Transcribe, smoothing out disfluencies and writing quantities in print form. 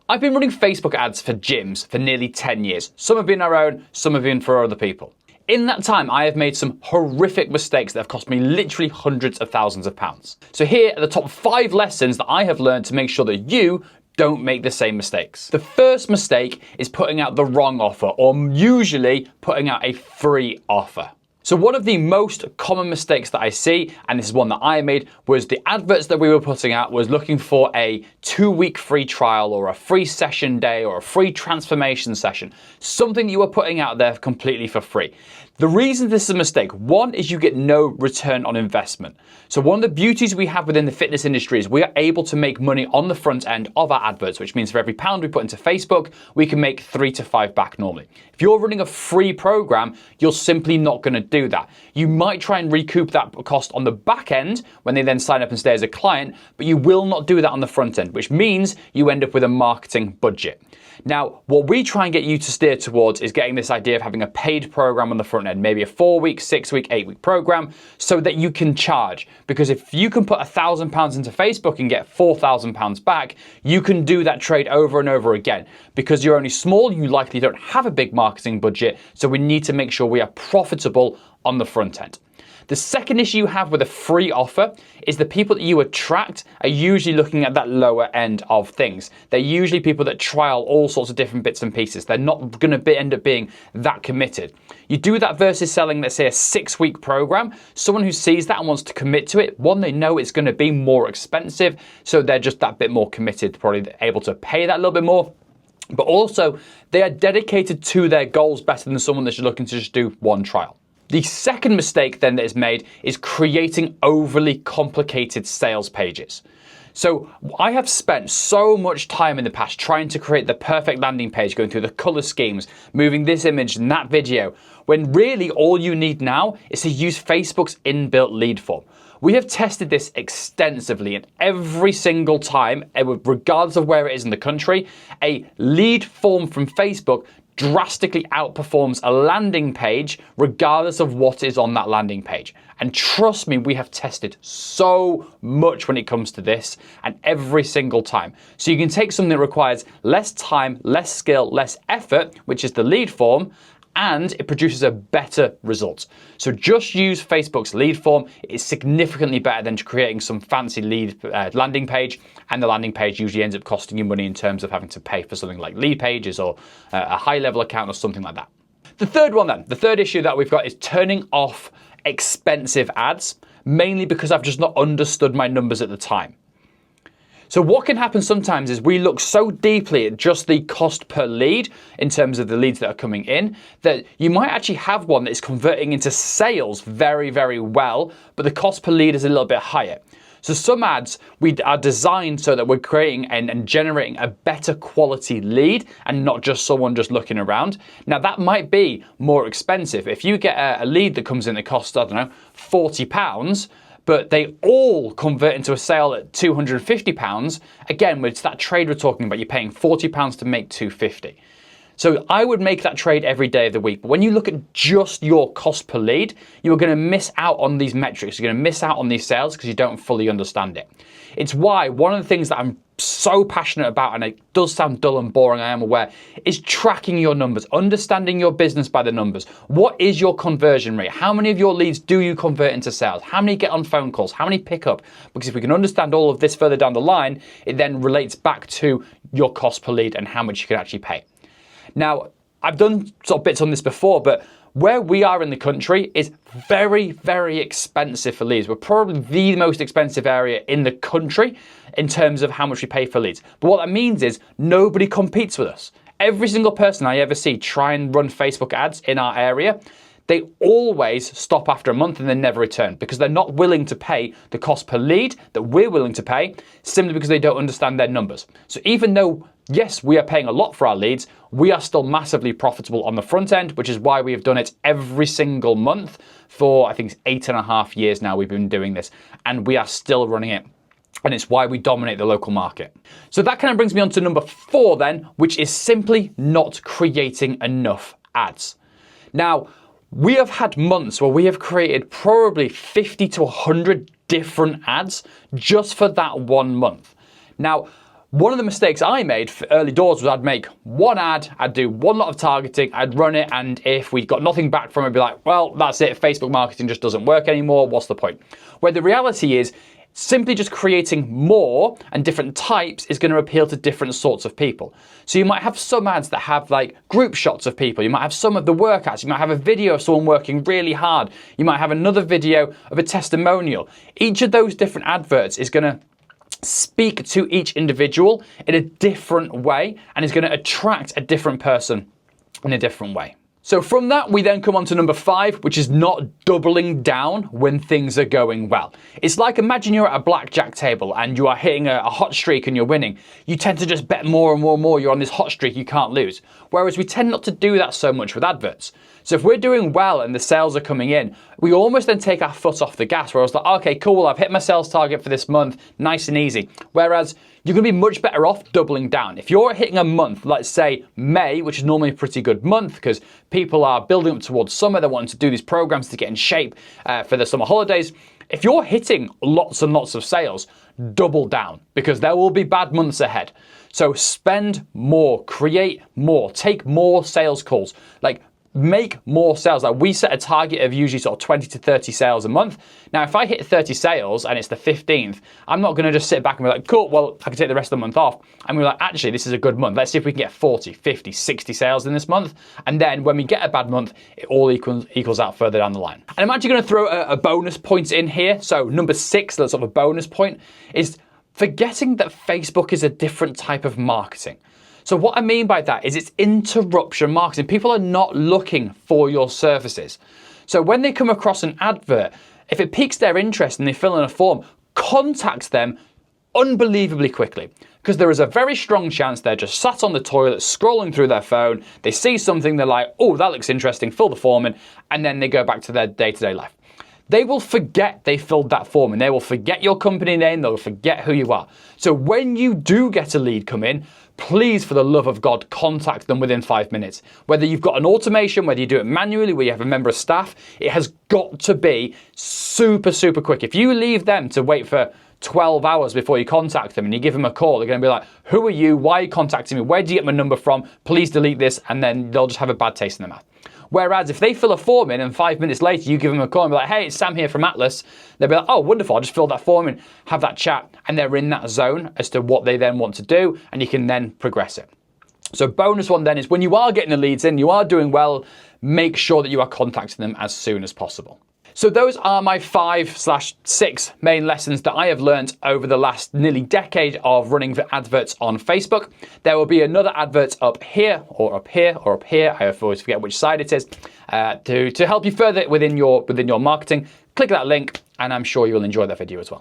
I've been running Facebook ads for gyms for nearly 10 years. Some have been our own, some have been for other people. In that time, I have made some horrific mistakes that have cost me literally hundreds of thousands of pounds. So here are the top 5 lessons that I have learned to make sure that you don't make the same mistakes. The first mistake is putting out the wrong offer, or usually putting out a free offer. So one of the most common mistakes that I see, and this is one that I made, was the adverts that we were putting out was looking for a 2-week free trial or a free session day or a free transformation session, something you were putting out there completely for free. The reason this is a mistake, one is you get no return on investment. So one of the beauties we have within the fitness industry is we are able to make money on the front end of our adverts, which means for every pound we put into Facebook, we can make 3 to 5 back normally. If you're running a free program, you're simply not going to do that. You might try and recoup that cost on the back end when they then sign up and stay as a client, but you will not do that on the front end, which means you end up with a marketing budget. Now, what we try and get you to steer towards is getting this idea of having a paid program on the front end, maybe a 4-week, 6-week, 8-week program, so that you can charge. Because if you can put £1,000 into Facebook and get £4,000 back, you can do that trade over and over again. Because you're only small, you likely don't have a big marketing budget, so we need to make sure we are profitable on the front end. The second issue you have with a free offer is the people that you attract are usually looking at that lower end of things. They're usually people that trial all sorts of different bits and pieces. They're not going to end up being that committed. You do that versus selling, let's say, a 6-week program. Someone who sees that and wants to commit to it, one, they know it's going to be more expensive, so they're just that bit more committed, probably able to pay that little bit more. But also, they are dedicated to their goals better than someone that's looking to just do one trial. The second mistake then that is made is creating overly complicated sales pages. So I have spent so much time in the past trying to create the perfect landing page, going through the color schemes, moving this image and that video, when really all you need now is to use Facebook's inbuilt lead form. We have tested this extensively, and every single time, regardless of where it is in the country, a lead form from Facebook drastically outperforms a landing page regardless of what is on that landing page. And trust me, we have tested so much when it comes to this, and every single time. So you can take something that requires less time, less skill, less effort, which is the lead form, and it produces a better result. So just use Facebook's lead form. It is significantly better than creating some fancy lead landing page, and the landing page usually ends up costing you money in terms of having to pay for something like lead pages or a high-level account or something like that. The third one then, the third issue that we've got is turning off expensive ads, mainly because I've just not understood my numbers at the time. So what can happen sometimes is we look so deeply at just the cost per lead in terms of the leads that are coming in that you might actually have one that is converting into sales very, very well, but the cost per lead is a little bit higher. So some ads we are designed so that we're creating and generating a better quality lead and not just someone just looking around. Now that might be more expensive. If you get a lead that comes in that costs, I don't know, £40, but they all convert into a sale at £250, again, it's that trade we're talking about. You're paying £40 to make £250. So I would make that trade every day of the week. But when you look at just your cost per lead, you are going to miss out on these metrics. You're going to miss out on these sales because you don't fully understand it. It's why one of the things that I'm so passionate about, and it does sound dull and boring, I am aware, is tracking your numbers, understanding your business by the numbers. What is your conversion rate? How many of your leads do you convert into sales? How many get on phone calls? How many pick up? Because if we can understand all of this further down the line, it then relates back to your cost per lead and how much you can actually pay. Now, I've done sort of bits on this before, but where we are in the country is very, very expensive for leads. We're probably the most expensive area in the country in terms of how much we pay for leads. But what that means is nobody competes with us. Every single person I ever see try and run Facebook ads in our area, they always stop after a month and then never return because they're not willing to pay the cost per lead that we're willing to pay simply because they don't understand their numbers. So even though, yes, we are paying a lot for our leads, we are still massively profitable on the front end, which is why we have done it every single month for, I think, 8.5 years now we've been doing this, and we are still running it. And it's why we dominate the local market. So that kind of brings me on to number 4 then, which is simply not creating enough ads. Now, we have had months where we have created probably 50 to 100 different ads just for that 1 month. Now, one of the mistakes I made for early doors was I'd make one ad, I'd do one lot of targeting, I'd run it, and if we got nothing back from it, I'd be like, well, that's it, Facebook marketing just doesn't work anymore, what's the point? Where the reality is, simply just creating more and different types is going to appeal to different sorts of people. So you might have some ads that have like group shots of people. You might have some of the workouts. You might have a video of someone working really hard. You might have another video of a testimonial. Each of those different adverts is going to speak to each individual in a different way and is going to attract a different person in a different way. So from that, we then come on to number 5, which is not doubling down when things are going well. It's like, imagine you're at a blackjack table and you are hitting a hot streak and you're winning. You tend to just bet more and more and more. You're on this hot streak, you can't lose. Whereas we tend not to do that so much with adverts. So if we're doing well and the sales are coming in, we almost then take our foot off the gas, where I was like, okay, cool, I've hit my sales target for this month, nice and easy. Whereas you're going to be much better off doubling down. If you're hitting a month, let's say May, which is normally a pretty good month because people are building up towards summer, they're wanting to do these programs to get in shape for the summer holidays. If you're hitting lots and lots of sales, double down because there will be bad months ahead. So spend more, create more, take more sales calls, like make more sales. Like we set a target of usually sort of 20 to 30 sales a month. Now, if I hit 30 sales and it's the 15th, I'm not going to just sit back and be like, cool, well, I can take the rest of the month off. I'm going to be like, actually, this is a good month. Let's see if we can get 40, 50, 60 sales in this month. And then when we get a bad month, it all equals out further down the line. And I'm actually going to throw a bonus point in here. So number 6, that's sort of a bonus point, is forgetting that Facebook is a different type of marketing. So what I mean by that is it's interruption marketing. People are not looking for your services. So when they come across an advert, if it piques their interest and they fill in a form, contact them unbelievably quickly. Because there is a very strong chance they're just sat on the toilet scrolling through their phone, they see something, they're like, oh, that looks interesting, fill the form in, and then they go back to their day-to-day life. They will forget they filled that form and they will forget your company name, they'll forget who you are. So when you do get a lead come in, please, for the love of God, contact them within 5 minutes. Whether you've got an automation, whether you do it manually, where you have a member of staff, it has got to be super, super quick. If you leave them to wait for 12 hours before you contact them and you give them a call, they're going to be like, who are you? Why are you contacting me? Where did you get my number from? Please delete this. And then they'll just have a bad taste in their mouth. Whereas if they fill a form in and 5 minutes later you give them a call and be like, hey, it's Sam here from Atlas, they'll be like, oh, wonderful, I'll just fill that form in, have that chat, and they're in that zone as to what they then want to do, and you can then progress it. So bonus one then is when you are getting the leads in, you are doing well, make sure that you are contacting them as soon as possible. So those are my 5/6 main lessons that I have learned over the last nearly decade of running adverts on Facebook. There will be another advert up here, or up here, or up here. I always forget which side it is, to help you further within your marketing. Click that link, and I'm sure you'll enjoy that video as well.